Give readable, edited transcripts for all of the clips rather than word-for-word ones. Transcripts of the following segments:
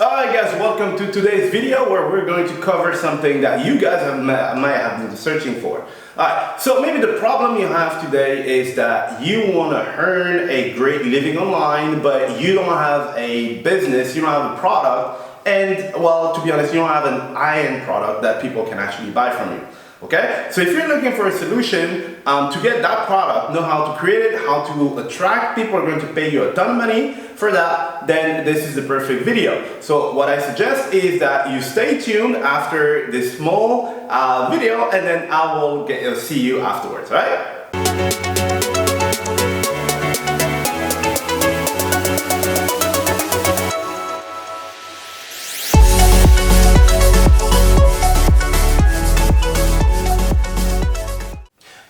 Alright guys, welcome to today's video where we're going to cover something that you guys might have been searching for. Alright, so maybe the problem you have today is that you want to earn a great living online, but you don't have a business, you don't have a product, and well, to be honest, you don't have an high-end product that people can actually buy from you. Okay, so if you're looking for a solution to get that product, know how to create it, how to attract people who are going to pay you a ton of money for that, then this is the perfect video. So what I suggest is that you stay tuned after this small video, and then I will see you afterwards, right?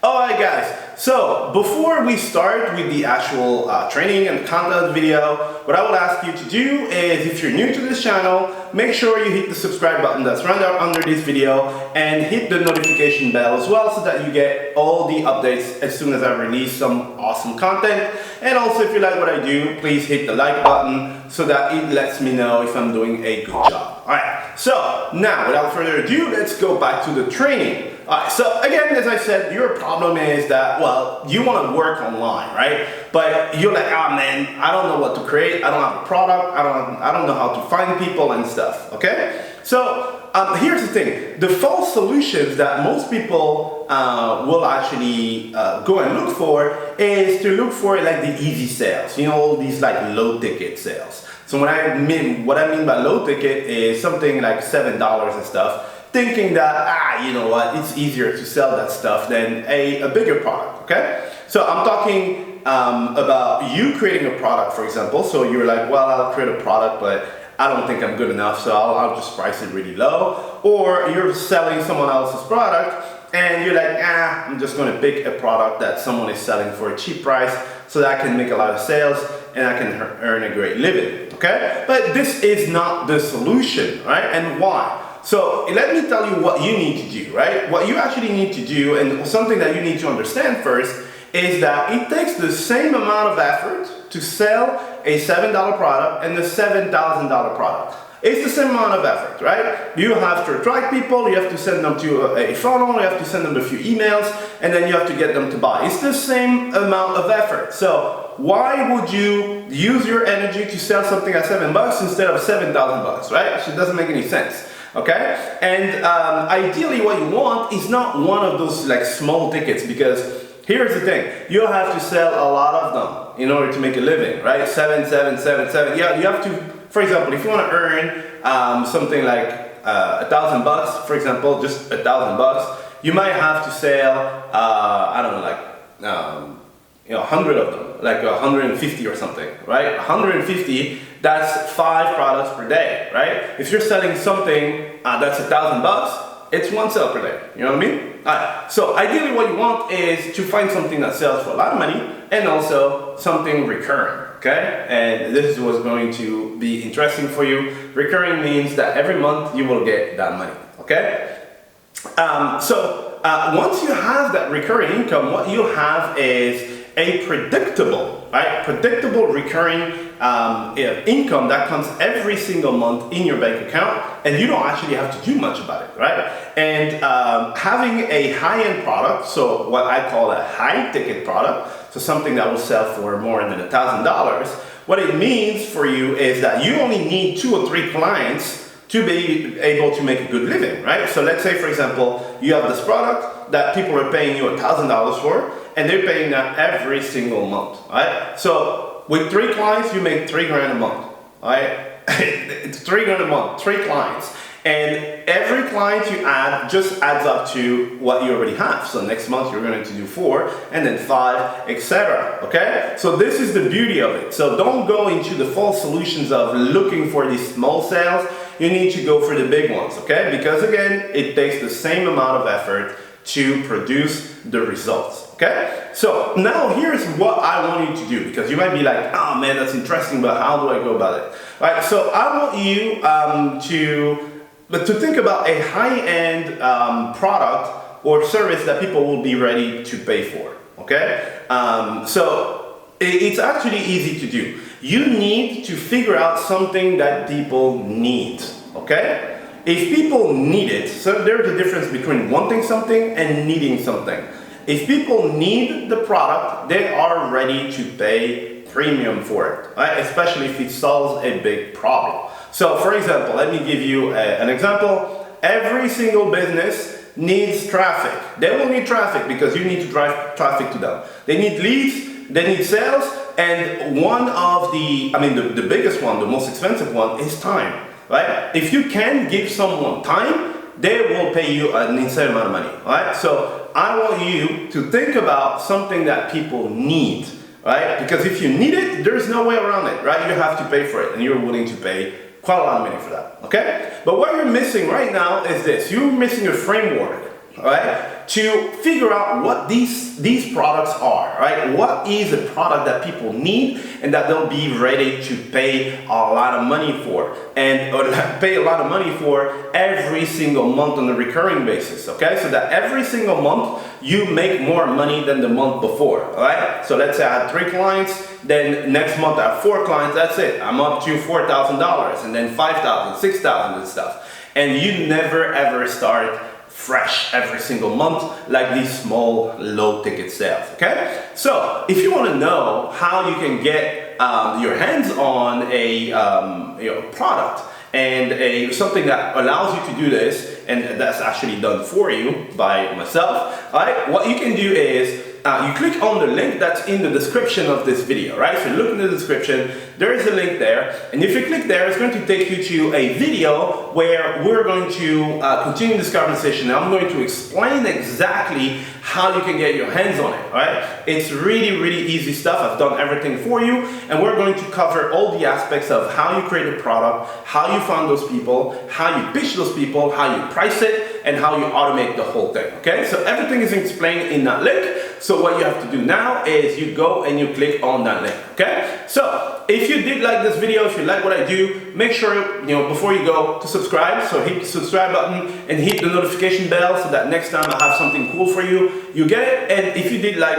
Alright guys, so before we start with the actual training and content video, what I will ask you to do is, if you're new to this channel, make sure you hit the subscribe button that's right under this video and hit the notification bell as well, so that you get all the updates as soon as I release some awesome content. And also, if you like what I do, please hit the like button so that it lets me know if I'm doing a good job. Alright, so now without further ado, let's go back to the training. Alright, so again, as I said, your problem is that, well, you want to work online, right? But you're like, ah man, I don't know what to create, I don't have a product, I don't know how to find people and stuff, okay? So here's the thing, the false solutions that most people will actually go and look for is to look for like the easy sales, you know, all these like low ticket sales. So what I mean by low ticket is something like $7 and stuff, thinking that, you know what, it's easier to sell that stuff than a bigger product, okay? So I'm talking about you creating a product, for example. So you're like, well, I'll create a product, but I don't think I'm good enough, so I'll just price it really low. Or you're selling someone else's product, and you're like, I'm just gonna pick a product that someone is selling for a cheap price so that I can make a lot of sales and I can earn a great living, okay? But this is not the solution, right? And why? So let me tell you what you need to do, right? What you actually need to do, and something that you need to understand first, is that it takes the same amount of effort to sell a $7 product and the $7,000 product. It's the same amount of effort, right? You have to attract people, you have to send them to a funnel, you have to send them a few emails, and then you have to get them to buy. It's the same amount of effort. So why would you use your energy to sell something at $7 instead of $7,000, right? It doesn't make any sense. Okay, and ideally what you want is not one of those like small tickets, because here's the thing, you have to sell a lot of them in order to make a living, right? 7, 7, 7, 7. Yeah, you have to, for example, if you want to earn something like $1,000, for example, just $1,000, you might have to sell, I don't know, like 100 of them, like 150 or something, right? 150, that's 5 products per day, right? If you're selling something that's $1,000, it's 1 sale per day, you know what I mean? Alright, so ideally what you want is to find something that sells for a lot of money and also something recurring, okay? And this is what's going to be interesting for you. Recurring means that every month you will get that money, okay? Once you have that recurring income, what you have is a predictable, right? Predictable recurring income that comes every single month in your bank account, and you don't actually have to do much about it, right? And having a high-end product, so what I call a high-ticket product, so something that will sell for more than $1,000, what it means for you is that you only need 2 or 3 clients to be able to make a good living, right? So let's say, for example, you have this product that people are paying you $1,000 for, and they're paying that every single month, right? So with 3 clients, you make $3 grand a month, right? It's $3 grand a month, 3 clients. And every client you add just adds up to what you already have. So next month you're going to do 4, and then 5, etc. Okay? So this is the beauty of it. So don't go into the false solutions of looking for these small sales. You need to go for the big ones, okay? Because again, it takes the same amount of effort to produce the results, okay? So now here's what I want you to do, because you might be like, oh man, that's interesting, but how do I go about it? All right, so I want you to think about a high-end product or service that people will be ready to pay for, okay? So it's actually easy to do. You need to figure out something that people need, okay? If people need it, so there's a difference between wanting something and needing something. If people need the product, they are ready to pay premium for it, right? Especially if it solves a big problem. So for example, let me give you an example. Every single business needs traffic. They will need traffic because you need to drive traffic to them. They need leads, they need sales, and one of the biggest one, the most expensive one is time, right? If you can give someone time, they will pay you an insane amount of money, right? So I want you to think about something that people need, right? Because if you need it, there's no way around it, right? You have to pay for it, and you're willing to pay quite a lot of money for that, okay? But what you're missing right now is this. You're missing a framework, right? To figure out what these products are, right? What is a product that people need and that they'll be ready to pay a lot of money for, and or pay a lot of money for every single month on a recurring basis, okay? So that every single month you make more money than the month before, all right? So let's say I had 3 clients, then next month I have 4 clients, that's it. I'm up to $4,000 and then $5,000, $6,000 and stuff. And you never ever start fresh every single month like these small low ticket sales, okay? So if you want to know how you can get your hands on a product and something that allows you to do this, and that's actually done for you by myself, all right? What you can do is you click on the link that's in the description of this video, right? So look in the description, there is a link there, and if you click there, it's going to take you to a video where we're going to continue this conversation, and I'm going to explain exactly how you can get your hands on it, right? It's really, really easy stuff. I've done everything for you, and we're going to cover all the aspects of how you create a product, how you find those people, how you pitch those people, how you price it, and how you automate the whole thing, okay? So everything is explained in that link. So what you have to do now is you go and you click on that link, okay? So if you did like this video, if you like what I do, make sure, before you go, to subscribe. So hit the subscribe button and hit the notification bell so that next time I have something cool for you, you get it. And if you did like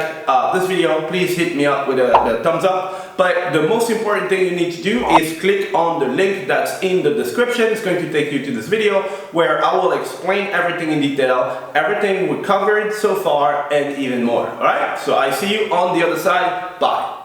this video, please hit me up with a thumbs up. But the most important thing you need to do is click on the link that's in the description. It's going to take you to this video where I will explain everything in detail, everything we covered so far, and even more. All right, so I see you on the other side. Bye.